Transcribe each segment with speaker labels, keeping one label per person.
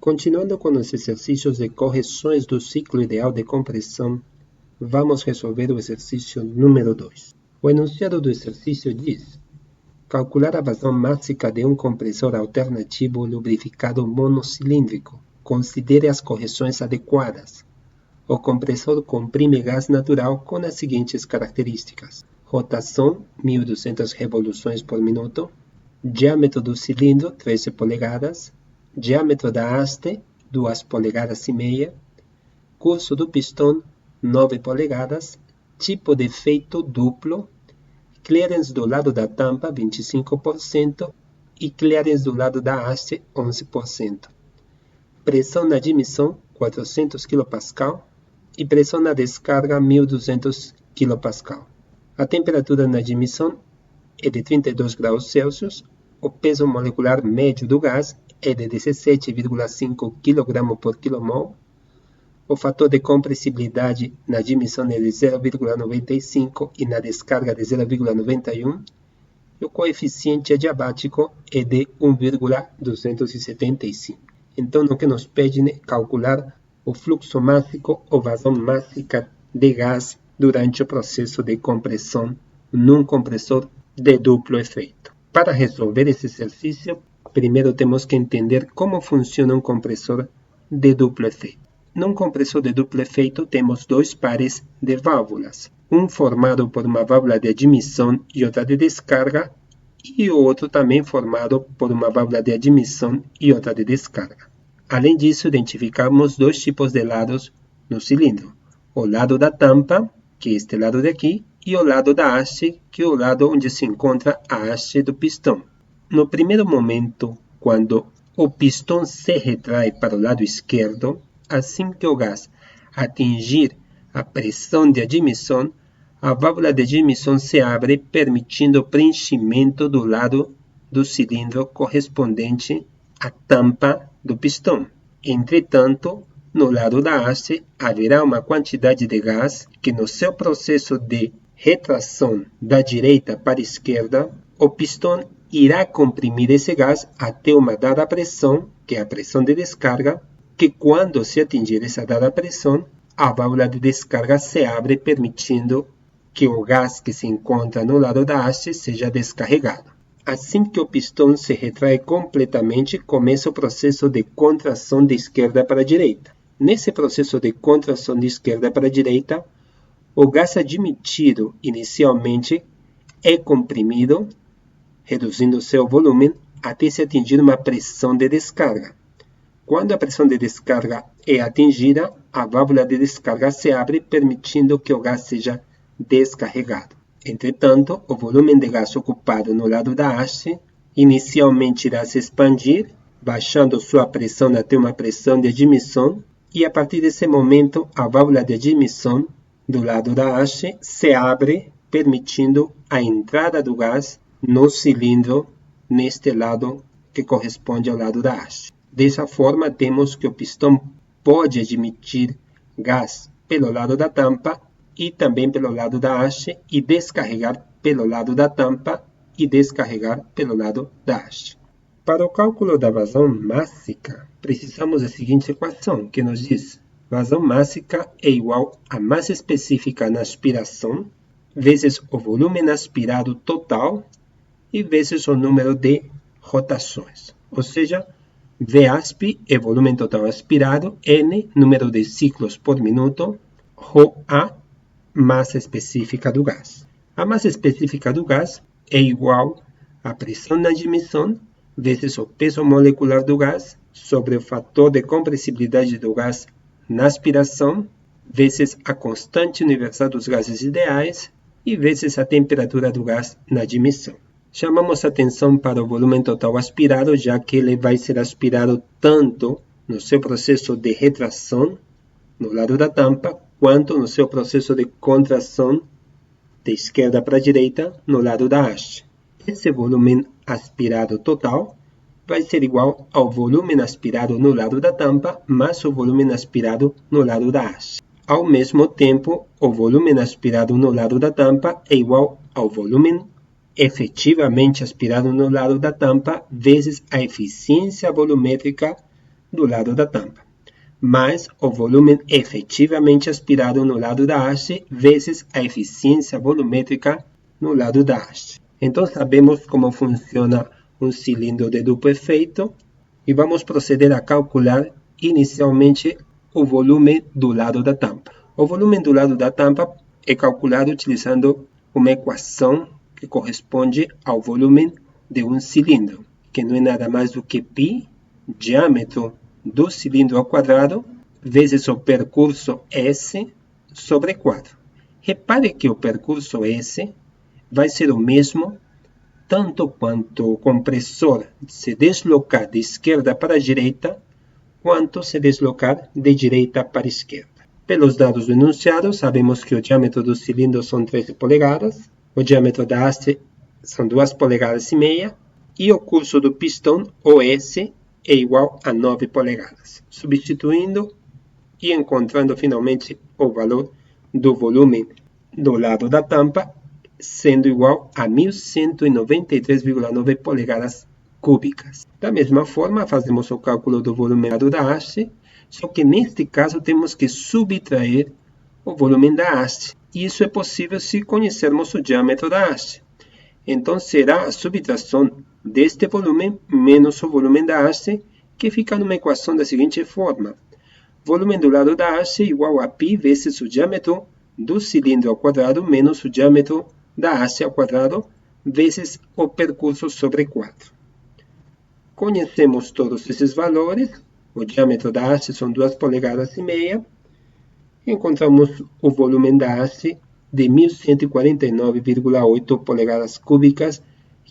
Speaker 1: Continuando com os exercícios de correções do ciclo ideal de compressão, vamos resolver o exercício número 2. O enunciado do exercício diz: calcular a vazão máxima de um compressor alternativo lubrificado monocilíndrico. Considere as correções adequadas. O compressor comprime gás natural com as seguintes características: rotação, 1.200 revoluções por minuto, diâmetro do cilindro, 13 polegadas, diâmetro da haste, 2 polegadas e meia, curso do pistão, 9 polegadas, tipo de feito duplo, clearance do lado da tampa, 25%, e clearance do lado da haste, 11%. Pressão na admissão, 400 kPa, e pressão na descarga, 1.200 kPa. A temperatura na admissão é de 32 graus Celsius, o peso molecular médio do gás é de 17,5 kg por kmol, o fator de compressibilidade na admissão é de 0,95 e na descarga de 0,91, e o coeficiente adiabático é de 1,275. Então, o que nos pede é calcular o fluxo máximo ou vazão máxima de gás durante o processo de compressão num compressor de duplo efeito. Para resolver esse exercício, primeiro temos que entender como funciona um compressor de duplo efeito. Num compressor de duplo efeito, temos dois pares de válvulas, um formado por uma válvula de admissão e outra de descarga, e o outro também formado por uma válvula de admissão e outra de descarga. Além disso, identificamos dois tipos de lados no cilindro: o lado da tampa, que é este lado daqui, e o lado da haste, que é o lado onde se encontra a haste do pistão. No primeiro momento, quando o pistão se retrai para o lado esquerdo, assim que o gás atingir a pressão de admissão, a válvula de admissão se abre, permitindo o preenchimento do lado do cilindro correspondente à tampa do pistão. Entretanto, no lado da haste, haverá uma quantidade de gás que, no seu processo de retração da direita para a esquerda, o pistão irá comprimir esse gás até uma dada pressão, que é a pressão de descarga, que quando se atingir essa dada pressão, a válvula de descarga se abre, permitindo que o gás que se encontra no lado da haste seja descarregado. Assim que o pistão se retrai completamente, começa o processo de contração de esquerda para a direita. Nesse processo de contração de esquerda para a direita, o gás admitido inicialmente é comprimido, reduzindo seu volume até se atingir uma pressão de descarga. Quando a pressão de descarga é atingida, a válvula de descarga se abre, permitindo que o gás seja descarregado. Entretanto, o volume de gás ocupado no lado da haste inicialmente irá se expandir, baixando sua pressão até uma pressão de admissão, e a partir desse momento, a válvula de admissão do lado da haste se abre, permitindo a entrada do gás no cilindro neste lado que corresponde ao lado da haste. Dessa forma, temos que o pistão pode admitir gás pelo lado da tampa e também pelo lado da haste e descarregar pelo lado da tampa e descarregar pelo lado da haste. Para o cálculo da vazão máxima, precisamos da seguinte equação, que nos diz: vazão máxima é igual a massa específica na aspiração vezes o volume aspirado total e vezes o número de rotações. Ou seja, Vasp é volume total aspirado, N, número de ciclos por minuto, ρA, massa específica do gás. A massa específica do gás é igual à pressão na admissão vezes o peso molecular do gás sobre o fator de compressibilidade do gás na aspiração vezes a constante universal dos gases ideais e vezes a temperatura do gás na admissão. Chamamos atenção para o volume total aspirado, já que ele vai ser aspirado tanto no seu processo de retração, no lado da tampa, quanto no seu processo de contração, de esquerda para a direita, no lado da haste. Esse volume aspirado total vai ser igual ao volume aspirado no lado da tampa, mais o volume aspirado no lado da haste. Ao mesmo tempo, o volume aspirado no lado da tampa é igual ao volume efetivamente aspirado no lado da tampa vezes a eficiência volumétrica do lado da tampa, mais o volume efetivamente aspirado no lado da haste, vezes a eficiência volumétrica no lado da haste. Então, sabemos como funciona um cilindro de duplo efeito e vamos proceder a calcular inicialmente o volume do lado da tampa. O volume do lado da tampa é calculado utilizando uma equação que corresponde ao volume de um cilindro, que não é nada mais do que π, diâmetro do cilindro ao quadrado, vezes o percurso S sobre 4. Repare que o percurso S vai ser o mesmo tanto quanto o compressor se deslocar de esquerda para a direita, quanto se deslocar de direita para a esquerda. Pelos dados do enunciado, sabemos que o diâmetro do cilindro são 13 polegadas, o diâmetro da haste são 2,5 polegadas e o curso do pistão, o S, é igual a 9 polegadas. Substituindo e encontrando finalmente o valor do volume do lado da tampa, sendo igual a 1.193,9 polegadas cúbicas. Da mesma forma, fazemos o cálculo do volume da haste, só que neste caso temos que subtrair o volume da haste. Isso é possível se conhecermos o diâmetro da haste. Então, será a subtração deste volume menos o volume da haste, que fica numa equação da seguinte forma. Volume do lado da haste igual a π vezes o diâmetro do cilindro ao quadrado menos o diâmetro da haste ao quadrado vezes o percurso sobre 4. Conhecemos todos esses valores. O diâmetro da haste são 2,5 polegadas. Encontramos o volume da haste de 1.149,8 polegadas cúbicas,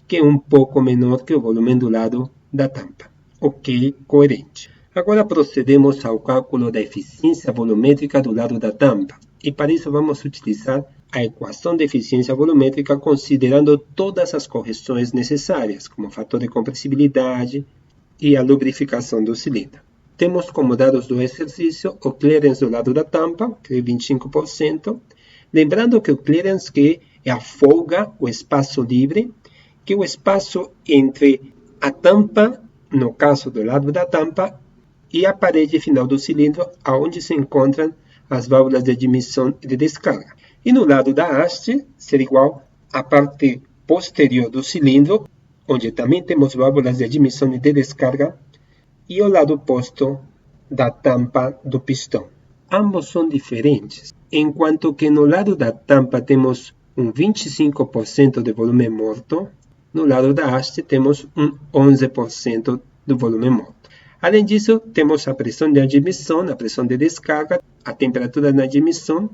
Speaker 1: que é um pouco menor que o volume do lado da tampa. Ok, coerente. Agora procedemos ao cálculo da eficiência volumétrica do lado da tampa. E para isso vamos utilizar a equação de eficiência volumétrica considerando todas as correções necessárias, como o fator de compressibilidade e a lubrificação do cilindro. Temos como dados do exercício o clearance do lado da tampa, que é 25%. Lembrando que o clearance é a folga, o espaço livre, que é o espaço entre a tampa, no caso do lado da tampa, e a parede final do cilindro, onde se encontram as válvulas de admissão e de descarga. E no lado da haste, será igual à parte posterior do cilindro, onde também temos válvulas de admissão e de descarga, e o lado oposto da tampa do pistão. Ambos são diferentes, enquanto que no lado da tampa temos um 25% de volume morto, no lado da haste temos um 11% do volume morto. Além disso, temos a pressão de admissão, a pressão de descarga, a temperatura na admissão,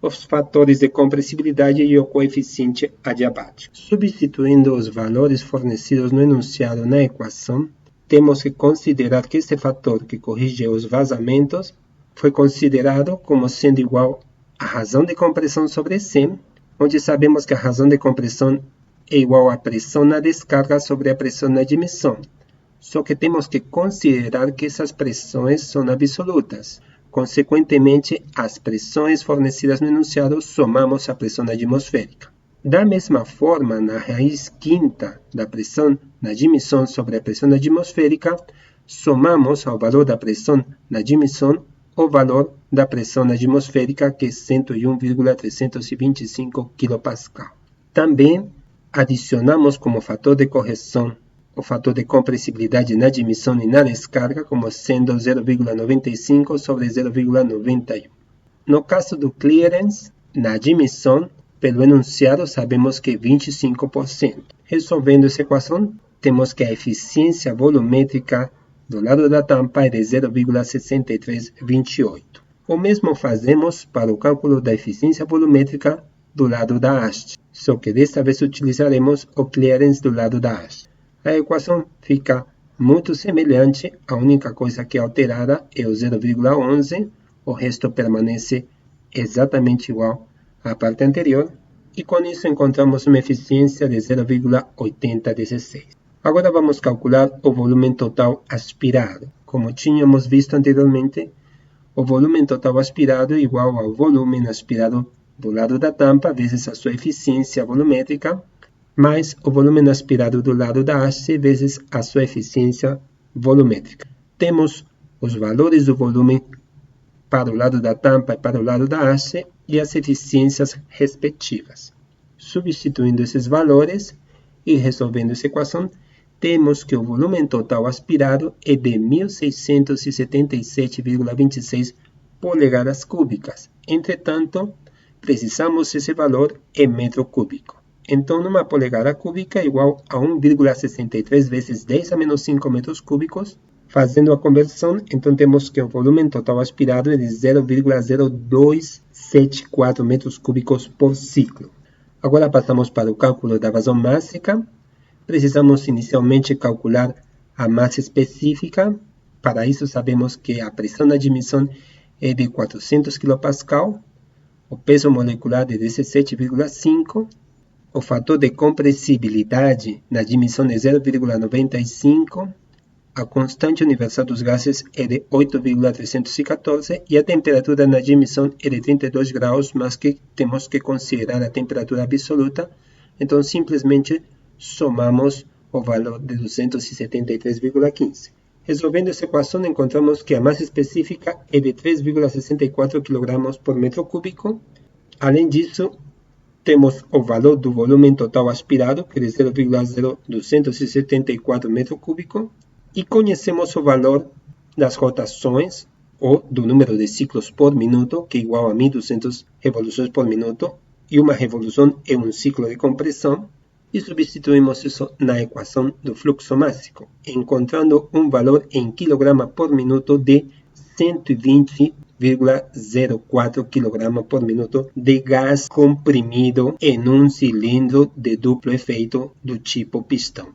Speaker 1: os fatores de compressibilidade e o coeficiente adiabático. Substituindo os valores fornecidos no enunciado na equação, temos que considerar que este fator que corrige os vazamentos foi considerado como sendo igual à razão de compressão sobre C, onde sabemos que a razão de compressão é igual à pressão na descarga sobre a pressão na admissão. Só que temos que considerar que essas pressões são absolutas. Consequentemente, as pressões fornecidas no enunciado somamos a pressão atmosférica. Da mesma forma, na raiz quinta da pressão na admissão sobre a pressão atmosférica, somamos ao valor da pressão na admissão o valor da pressão atmosférica, que é 101,325 kPa. Também adicionamos como fator de correção o fator de compressibilidade na admissão e na descarga, como sendo 0,95 sobre 0,91. No caso do clearance, na admissão, pelo enunciado, sabemos que é 25%. Resolvendo essa equação, temos que a eficiência volumétrica do lado da tampa é de 0,6328. O mesmo fazemos para o cálculo da eficiência volumétrica do lado da haste, só que desta vez utilizaremos o clearance do lado da haste. A equação fica muito semelhante, a única coisa que é alterada é o 0,11, o resto permanece exatamente igual à parte anterior, e com isso encontramos uma eficiência de 0,8016. Agora vamos calcular o volume total aspirado. Como tínhamos visto anteriormente, o volume total aspirado é igual ao volume aspirado do lado da tampa vezes a sua eficiência volumétrica, mais o volume aspirado do lado da haste vezes a sua eficiência volumétrica. Temos os valores do volume para o lado da tampa e para o lado da haste e as eficiências respectivas. Substituindo esses valores e resolvendo essa equação, temos que o volume total aspirado é de 1.677,26 polegadas cúbicas. Entretanto, precisamos esse valor em metro cúbico. Então, uma polegada cúbica é igual a 1,63 vezes 10 a menos 5 metros cúbicos. Fazendo a conversão, então temos que o volume total aspirado é de 0,0274 metros cúbicos por ciclo. Agora passamos para o cálculo da vazão mássica. Precisamos inicialmente calcular a massa específica. Para isso, sabemos que a pressão na admissão é de 400 kPa, o peso molecular de 17,5, o fator de compressibilidade na admissão é 0,95, a constante universal dos gases é de 8,314 e a temperatura na admissão é de 32 graus, mas que temos que considerar a temperatura absoluta, então simplesmente somamos o valor de 273,15. Resolvendo essa equação, encontramos que a massa específica é de 3,64 kg por metro cúbico. Além disso, temos o valor do volume total aspirado, que é de 0,0274 metro cúbico, e conhecemos o valor das rotações, ou do número de ciclos por minuto, que é igual a 1.200 revoluções por minuto, e uma revolução é um ciclo de compressão, e substituímos isso na equação do fluxo mássico, encontrando um valor em kg por minuto de 120,04 kg por minuto de gás comprimido em um cilindro de duplo efeito do tipo pistão.